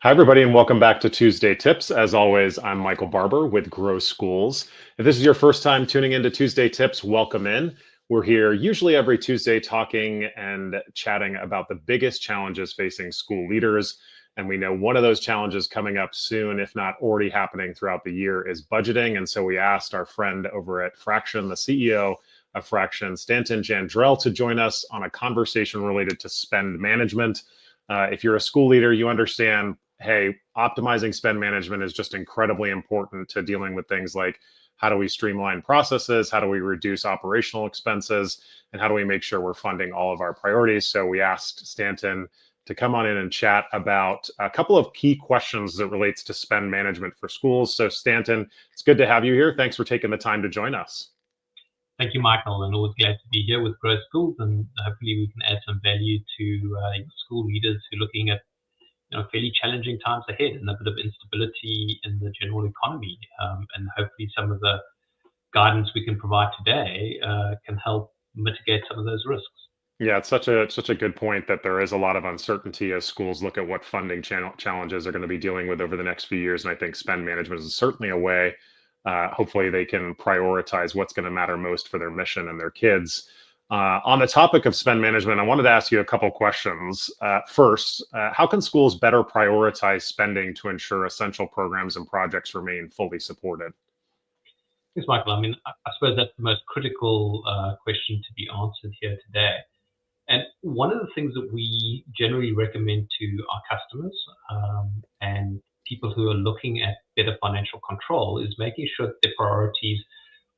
Hi, everybody, and welcome back to Tuesday Tips. As always, I'm Michael Barber with Grow Schools. If this is your first time tuning into Tuesday Tips, welcome in. We're here usually every Tuesday talking and chatting about the biggest challenges facing school leaders. And we know one of those challenges coming up soon, if not already happening throughout the year, is budgeting. And so we asked our friend over at Fraxion, the CEO of Fraxion, Stanton Jandrell, to join us on a conversation related to spend management. If you're a school leader, you understand, hey, optimizing spend management is just incredibly important to dealing with things like how do we streamline processes, how do we reduce operational expenses, and how do we make sure we're funding all of our priorities. So we asked Stanton to come on in and chat about a couple of key questions that relates to spend management for schools. So Stanton, it's good to have you here. Thanks for taking the time to join us. Thank you, Michael, and always glad to be here with Grow Schools, and hopefully we can add some value to school leaders who are looking at fairly challenging times ahead and a bit of instability in the general economy, and hopefully some of the guidance we can provide today can help mitigate some of those risks. Yeah, it's such a good point that there is a lot of uncertainty as schools look at what funding challenges are going to be dealing with over the next few years, and I think spend management is certainly a way. Hopefully they can prioritize what's going to matter most for their mission and their kids. On the topic of spend management, I wanted to ask you a couple questions. First, how can schools better prioritize spending to ensure essential programs and projects remain fully supported? Yes, Michael. I mean, I suppose that's the most critical question to be answered here today. And one of the things that we generally recommend to our customers and people who are looking at better financial control is making sure that their priorities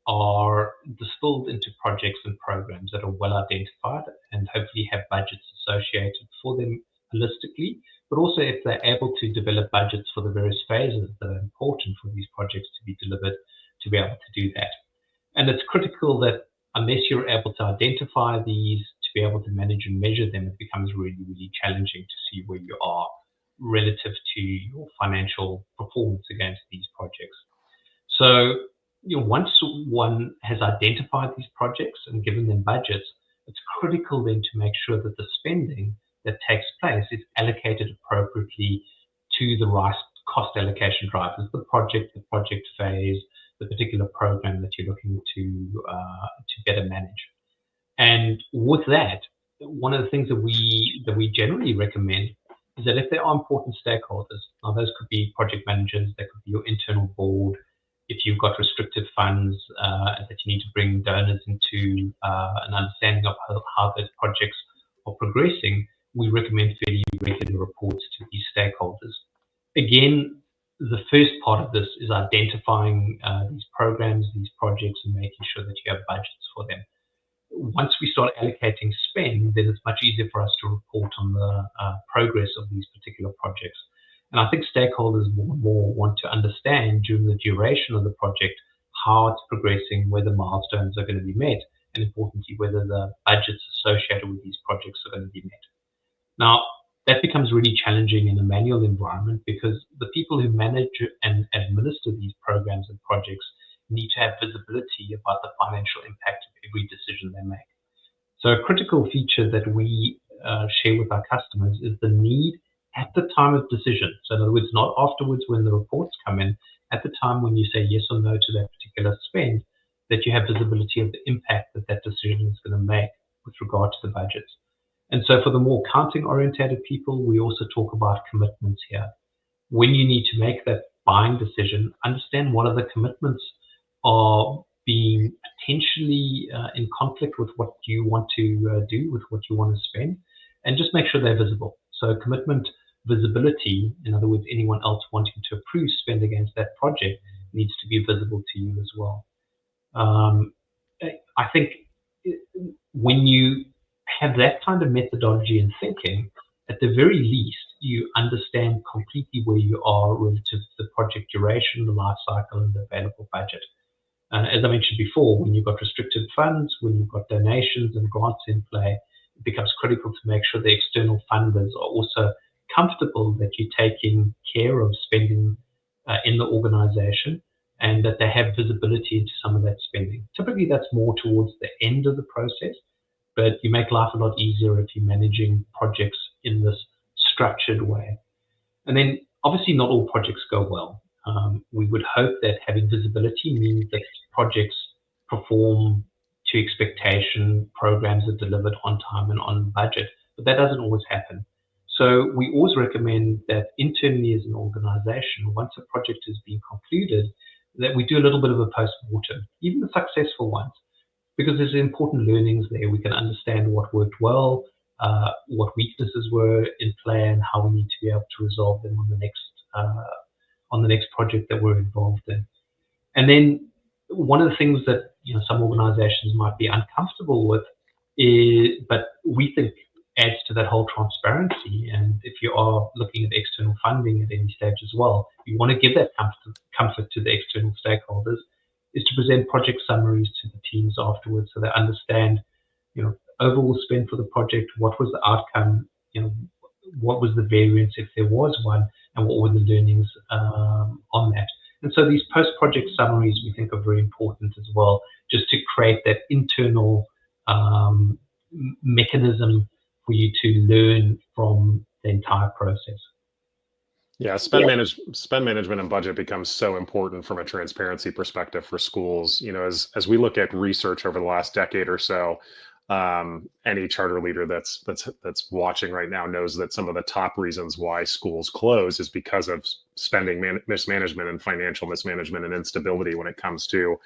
are distilled into projects and programs that are well identified and hopefully have budgets associated for them holistically, but also if they're able to develop budgets for the various phases that are important for these projects to be delivered, to be able to do that. And it's critical that unless you're able to identify these, to be able to manage and measure them, it becomes really, really challenging to see where you are relative to your financial performance against these projects. So, once one has identified these projects and given them budgets, it's critical then to make sure that the spending that takes place is allocated appropriately to the right cost allocation drivers, the project phase, the particular program that you're looking to better manage. And with that, one of the things that we generally recommend is that if there are important stakeholders, now those could be project managers, that could be your internal board. If you've got restricted funds that you need to bring donors into an understanding of how those projects are progressing, we recommend fairly regular reports to these stakeholders. Again, the first part of this is identifying these programs, these projects, and making sure that you have budgets for them. Once we start allocating spend, then it's much easier for us to report on the progress of these particular projects. And I think stakeholders more want to understand during the duration of the project how it's progressing, whether milestones are going to be met, and importantly, whether the budgets associated with these projects are going to be met. Now, that becomes really challenging in a manual environment because the people who manage and administer these programs and projects need to have visibility about the financial impact of every decision they make. So a critical feature that we share with our customers is the need at the time of decision. So in other words, not afterwards when the reports come in, at the time when you say yes or no to that particular spend, that you have visibility of the impact that that decision is going to make with regard to the budgets. And so for the more accounting-orientated people, we also talk about commitments here. When you need to make that buying decision, understand what are the commitments are being potentially in conflict with what you want to do, with what you want to spend, and just make sure they're visible. So commitment visibility, in other words, anyone else wanting to approve spend against that project needs to be visible to you as well. I think when you have that kind of methodology and thinking, at the very least, you understand completely where you are relative to the project duration, the life cycle, and the available budget. As I mentioned before, when you've got restricted funds, when you've got donations and grants in play, it becomes critical to make sure the external funders are also comfortable that you're taking care of spending in the organization and that they have visibility into some of that spending. Typically, that's more towards the end of the process, but you make life a lot easier if you're managing projects in this structured way. And then obviously not all projects go well. We would hope that having visibility means that projects perform to expectation, programs are delivered on time and on budget, but that doesn't always happen. So we always recommend that internally as an organization, once a project has been concluded, that we do a little bit of a post-mortem, even the successful ones, because there's important learnings there. We can understand what worked well, what weaknesses were in play, and how we need to be able to resolve them on the next project that we're involved in. And then one of the things that some organizations might be uncomfortable with but we think adds to that whole transparency. And if you are looking at external funding at any stage as well, you want to give that comfort to the external stakeholders, is to present project summaries to the teams afterwards, so they understand, overall spend for the project, what was the outcome, what was the variance if there was one, and what were the learnings on that. And so these post-project summaries we think are very important as well, just to create that internal mechanism for you to learn from the entire process. Yeah, spend management and budget becomes so important from a transparency perspective for schools. As we look at research over the last decade or so, any charter leader that's watching right now knows that some of the top reasons why schools close is because of spending mismanagement and financial mismanagement and instability when it comes to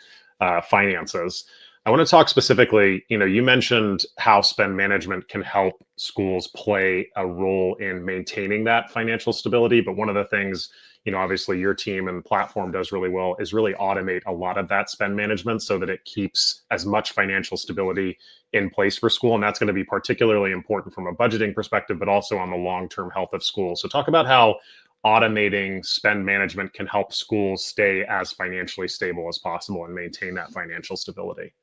finances. I want to talk specifically, you mentioned how spend management can help schools play a role in maintaining that financial stability. But one of the things, obviously your team and platform does really well is really automate a lot of that spend management so that it keeps as much financial stability in place for school. And that's going to be particularly important from a budgeting perspective, but also on the long-term health of schools. So talk about how automating spend management can help schools stay as financially stable as possible and maintain that financial stability.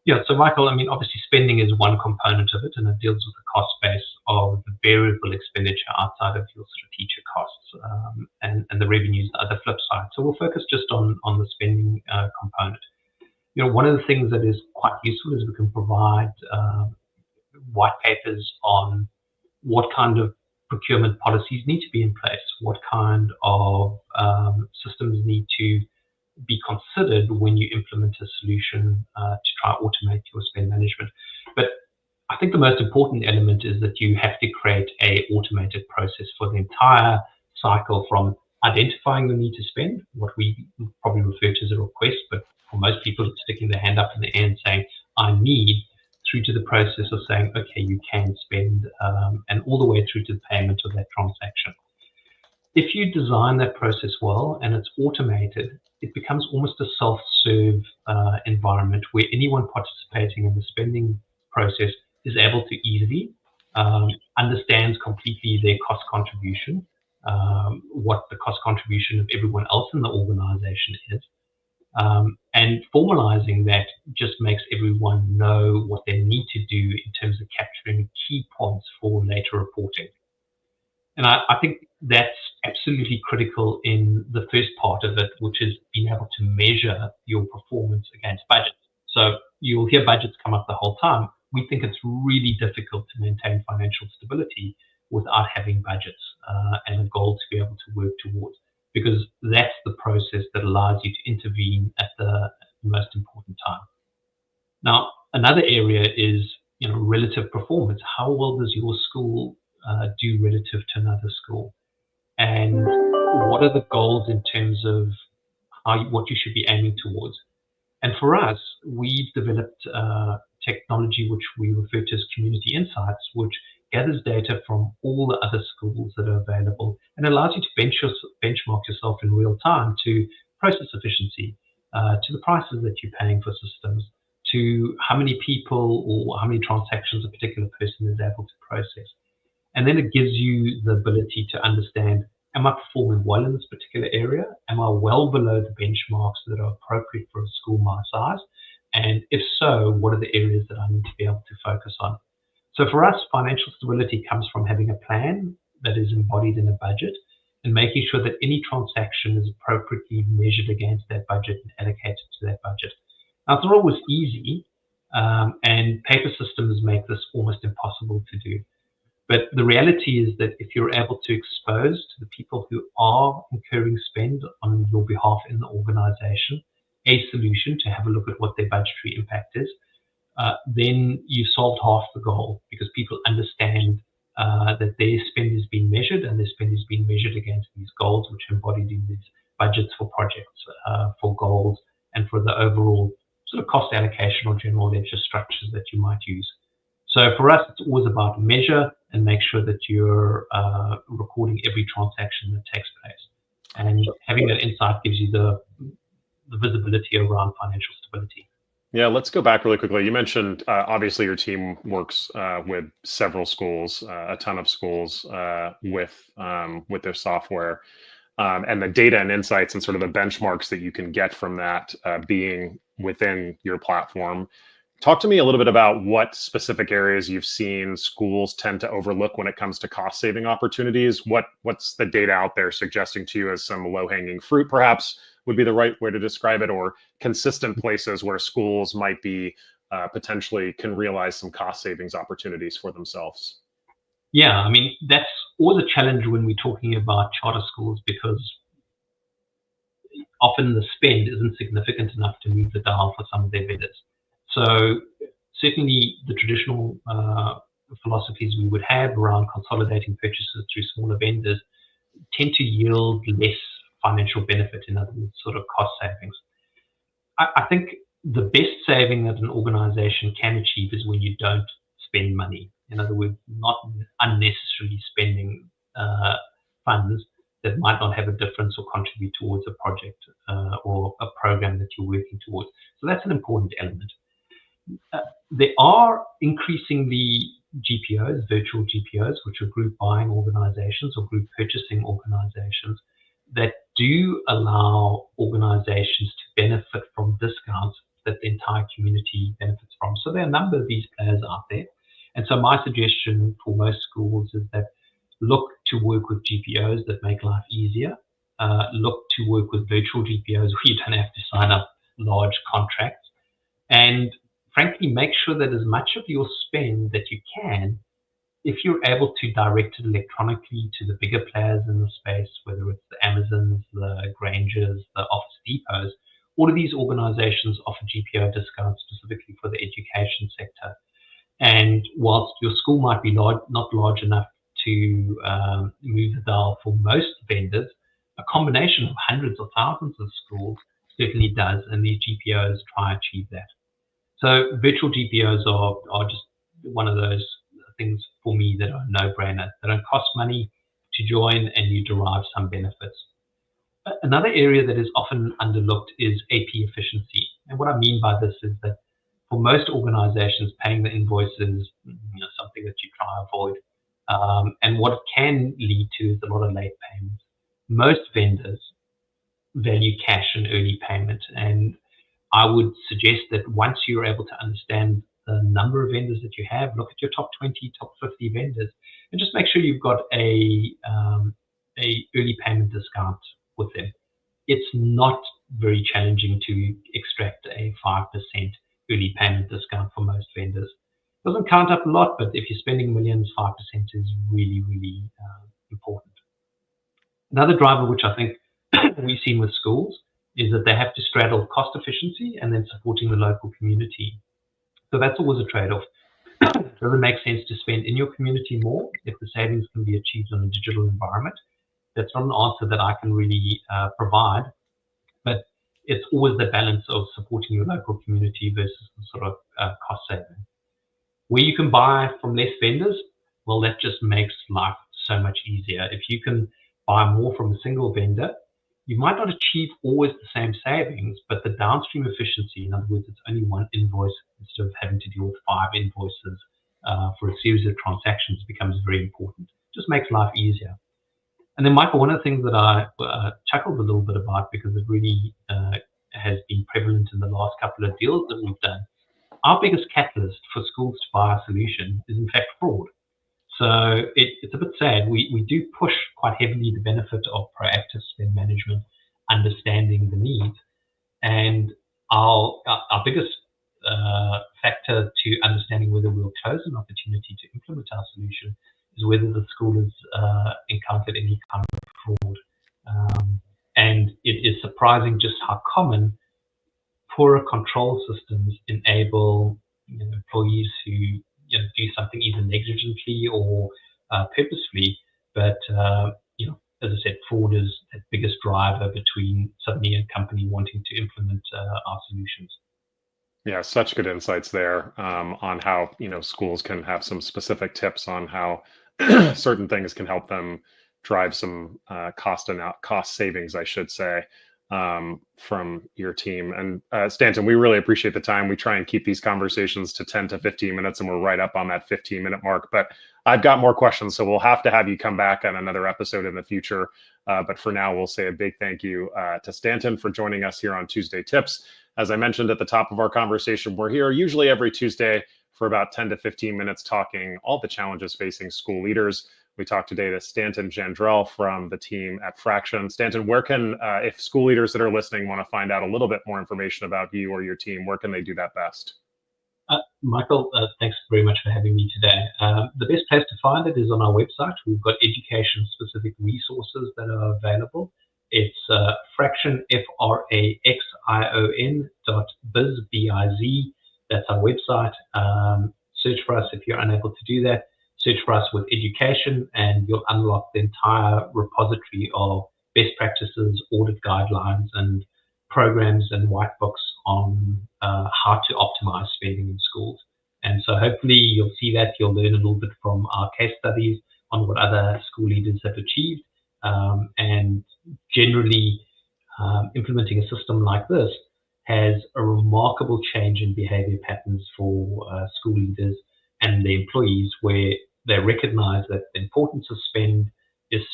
Yeah, so Michael, obviously spending is one component of it, and it deals with the cost base of the variable expenditure outside of your strategic costs, and the revenues are the flip side. So we'll focus just on the spending component. One of the things that is quite useful is we can provide white papers on what kind of procurement policies need to be in place, what kind of systems need to be considered when you implement a solution to try to automate your spend management. But I think the most important element is that you have to create a automated process for the entire cycle, from identifying the need to spend, what we probably refer to as a request, but for most people it's sticking their hand up in the air and saying, I need, through to the process of saying, okay, you can spend, and all the way through to the payment of that transaction. If you design that process well and it's automated, it becomes almost a self-serve environment where anyone participating in the spending process is able to easily understands completely their cost contribution, what the cost contribution of everyone else in the organization is. And formalizing that just makes everyone know what they need to do in terms of capturing key points for later reporting. And I think that's absolutely critical in the first part of it, which is being able to measure your performance against budget. So you'll hear budgets come up the whole time. We think it's really difficult to maintain financial stability without having budgets and a goal to be able to work towards, because that's the process that allows you to intervene at the most important time. Now, another area is relative performance. How well does your school do relative to another school? And what are the goals in terms of what you should be aiming towards? And for us, we've developed technology which we refer to as Community Insights, which gathers data from all the other schools that are available and allows you to benchmark yourself in real time to process efficiency, to the prices that you're paying for systems, to how many people or how many transactions a particular person is able to process. And then it gives you the ability to understand, am I performing well in this particular area? Am I well below the benchmarks that are appropriate for a school my size? And if so, what are the areas that I need to be able to focus on? So for us, financial stability comes from having a plan that is embodied in a budget and making sure that any transaction is appropriately measured against that budget and allocated to that budget. Now, it's not always easy, and paper systems make this almost impossible to do. But the reality is that if you're able to expose to the people who are incurring spend on your behalf in the organization a solution to have a look at what their budgetary impact is, then you solved half the goal, because people understand that their spend is being measured, and their spend is being measured against these goals, which are embodied in these budgets for projects, for goals, and for the overall sort of cost allocation or general ledger structures that you might use. So for us, it's always about measure and make sure that you're recording every transaction that takes place. And having that insight gives you the visibility around financial stability. Yeah, let's go back really quickly. You mentioned obviously your team works with several schools, a ton of schools with their software, and the data and insights and sort of the benchmarks that you can get from that being within your platform. Talk to me a little bit about what specific areas you've seen schools tend to overlook when it comes to cost saving opportunities. What's the data out there suggesting to you as some low hanging fruit, perhaps, would be the right way to describe it, or consistent places where schools might be potentially can realize some cost savings opportunities for themselves? Yeah, I mean, that's always a challenge when we're talking about charter schools, because often the spend isn't significant enough to move the dial for some of their vendors. So certainly the traditional philosophies we would have around consolidating purchases through smaller vendors tend to yield less financial benefit, in other words, sort of cost savings. I think the best saving that an organization can achieve is when you don't spend money. In other words, not unnecessarily spending funds that might not have a difference or contribute towards a project or a program that you're working towards. So that's an important element. There are increasingly GPOs, virtual GPOs, which are group buying organizations or group purchasing organizations, that do allow organizations to benefit from discounts that the entire community benefits from. So there are a number of these players out there. And so my suggestion for most schools is that look to work with GPOs that make life easier. Look to work with virtual GPOs where you don't have to sign up large contracts. And frankly, make sure that as much of your spend that you can, if you're able to direct it electronically to the bigger players in the space, whether it's the Amazons, the Grangers, the Office Depots, all of these organizations offer GPO discounts specifically for the education sector. And whilst your school might be not large enough to move the dial for most vendors, a combination of hundreds or thousands of schools certainly does, and these GPOs try to achieve that. So virtual GPOs are just one of those things for me that are a no-brainer. They don't cost money to join, and you derive some benefits. Another area that is often underlooked is AP efficiency. And what I mean by this is that for most organizations, paying the invoices is something that you try to avoid. And what it can lead to is a lot of late payments. Most vendors value cash and early payment. And I would suggest that once you're able to understand the number of vendors that you have, look at your top 20, top 50 vendors, and just make sure you've got a early payment discount with them. It's not very challenging to extract a 5% early payment discount for most vendors. It doesn't count up a lot, but if you're spending millions, 5% is really, really important. Another driver, which I think we've seen with schools, is that they have to straddle cost efficiency and then supporting the local community. So that's always a trade-off. Does it make sense to spend in your community more if the savings can be achieved in a digital environment? That's not an answer that I can really provide, but it's always the balance of supporting your local community versus the sort of cost saving. Where you can buy from less vendors, well, that just makes life so much easier. If you can buy more from a single vendor, you might not achieve always the same savings, but the downstream efficiency, in other words, it's only one invoice instead of having to deal with 5 invoices for a series of transactions, becomes very important. It just makes life easier. And then, Michael, one of the things that I chuckled a little bit about, because it really has been prevalent in the last couple of deals that we've done, our biggest catalyst for schools to buy a solution is, in fact, fraud. So it's a bit sad. We do push quite heavily the benefit of proactive spend management, understanding the needs. And our biggest factor to understanding whether we'll close an opportunity to implement our solution is whether the school has encountered any kind of fraud. And it is surprising just how common poorer control systems enable employees who do something either negligently or purposefully, but as I said, fraud is the biggest driver between suddenly a company wanting to implement our solutions. Yeah, such good insights there on how schools can have some specific tips on how certain things can help them drive some cost savings, I should say, from your team. And Stanton, we really appreciate the time. We try and keep these conversations to 10 to 15 minutes, and we're right up on that 15-minute mark. But I've got more questions, so we'll have to have you come back on another episode in the future. But for now, we'll say a big thank you to Stanton for joining us here on Tuesday Tips. As I mentioned at the top of our conversation, we're here usually every Tuesday for about 10 to 15 minutes talking all the challenges facing school leaders. We talked today to Stanton Jandrell from the team at Fraxion. Stanton, where can, if school leaders that are listening want to find out a little bit more information about you or your team, where can they do that best? Michael, thanks very much for having me today. The best place to find it is on our website. We've got education-specific resources that are available. It's Fraxion, Fraxion.biz, B-I-Z. That's our website. Search for us if you're unable to do that. Search for us with education, and you'll unlock the entire repository of best practices, audit guidelines, and programs and white books on how to optimize spending in schools. And so hopefully you'll see that, you'll learn a little bit from our case studies on what other school leaders have achieved. And generally, implementing a system like this has a remarkable change in behavior patterns for school leaders and their employees, where they recognize that the importance of spend is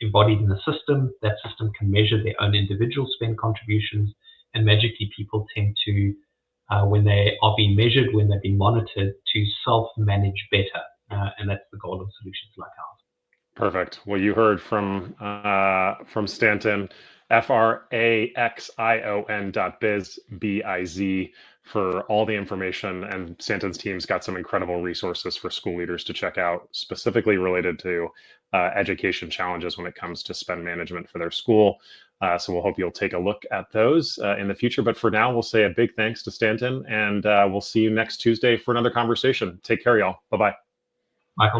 embodied in the system. That system can measure their own individual spend contributions, and magically people tend to, when they are being measured, when they're being monitored, to self-manage better. And that's the goal of solutions like ours. Perfect. Well, you heard from Stanton, Fraxion.biz, B-I-Z, for all the information. And Stanton's team's got some incredible resources for school leaders to check out, specifically related to education challenges when it comes to spend management for their school. So we'll hope you'll take a look at those in the future. But for now, we'll say a big thanks to Stanton, and we'll see you next Tuesday for another conversation. Take care, y'all. Bye-bye. Michael.